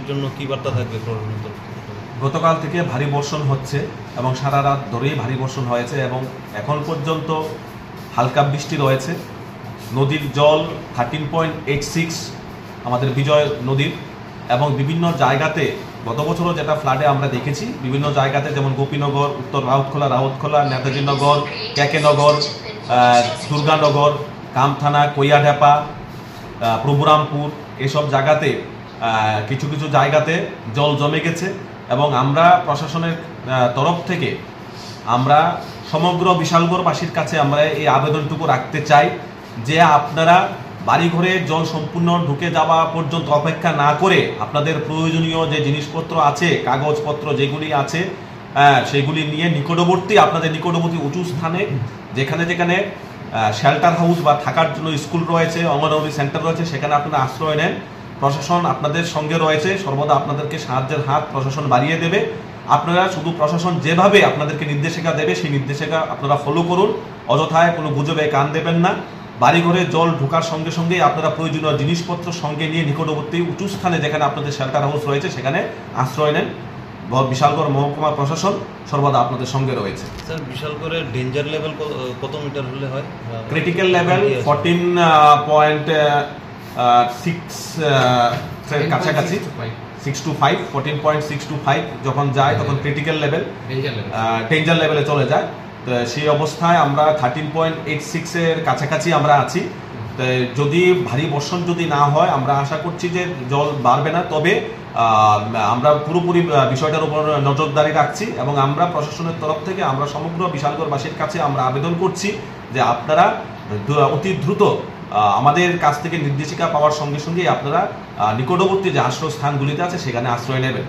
জন্য কি বার্তা থাকবে? গতকাল থেকে ভারী বর্ষণ হচ্ছে এবং সারা রাত ধরেই ভারী বর্ষণ হয়েছে এবং এখন পর্যন্ত হালকা বৃষ্টি রয়েছে। নদীর জল 13.86 আমাদের বিজয় নদীর, এবং বিভিন্ন জায়গাতে গত বছরও যেটা ফ্লাডে আমরা দেখেছি, বিভিন্ন জায়গাতে যেমন গোপীনগর, উত্তর রাউতখোলা, নেতাজিনগর, কেকেনগর, দুর্গানগর, কামথানা, কৈয়াঢাপা, প্রভুরামপুর, এসব জায়গাতে কিছু কিছু জায়গাতে জল জমে গেছে। এবং আমরা প্রশাসনের তরফ থেকে আমরা সমগ্র বিশালগড়বাসীর কাছে আমরা এই আবেদনটুকু রাখতে চাই যে আপনারা বাড়িঘরে জল সম্পূর্ণ ঢুকে যাওয়া পর্যন্ত অপেক্ষা না করে আপনাদের প্রয়োজনীয় যে জিনিসপত্র আছে, কাগজপত্র যেগুলি আছে, সেগুলি নিয়ে আপনাদের নিকটবর্তী উঁচু স্থানে যেখানে যেখানে শেল্টার হাউস বা থাকার জন্য স্কুল রয়েছে, অঙ্গনওয়াড়ি সেন্টার রয়েছে, সেখানে আপনারা আশ্রয় নেন। প্রশাসন আপনাদের সঙ্গে রয়েছে, সর্বদা আপনাদেরকে সাহায্যের হাত প্রশাসন বাড়িয়ে দেবে। আপনারা শুধু প্রশাসন যেভাবে আপনাদেরকে নির্দেশিকা দেবে সেই নির্দেশিকা আপনারা ফলো করুন, অযথায় কোনো গুজবে কান দেবেন না। বাড়িঘরে জল ঢোকার সঙ্গে সঙ্গেই আপনারা প্রয়োজনীয় জিনিসপত্র সঙ্গে নিয়ে নিকটবর্তী উঁচু স্থানে যেখানে আপনাদের শেল্টার হাউস রয়েছে সেখানে আশ্রয় নেন। বিশালগড় মহকুমা প্রশাসন সর্বদা আপনাদের সঙ্গে রয়েছে। স্যার, বিশালগড়ের ডেঞ্জার লেভেল কত মিটার হলে হয়? ক্রিটিক্যাল লেভেল 14.6 কাছাকাছি, 6 to 5, 14.6 to 5 যখন যায় তখন ক্রিটিক্যাল লেভেল, ডেঞ্জার লেভেলে চলে যায়। তো সেই অবস্থায় আমরা 13.86 কাছাকাছি আমরা আছি। যদি ভারী বর্ষণ যদি না হয়, আমরা আশা করছি যে জল বাড়বে না, তবে আমরা পুরোপুরি বিষয়টার উপর নজরদারি রাখছি এবং আমরা প্রশাসনের তরফ থেকে আমরা সমগ্র বিশালগড়বাসীর কাছে আমরা আবেদন করছি যে আপনারা অতি দ্রুত আমাদের কাছ থেকে নির্দেশিকা পাওয়ার সঙ্গে সঙ্গে আপনারা নিকটবর্তী যে আশ্রয় স্থানগুলিতে আছে সেখানে আশ্রয় নেবেন।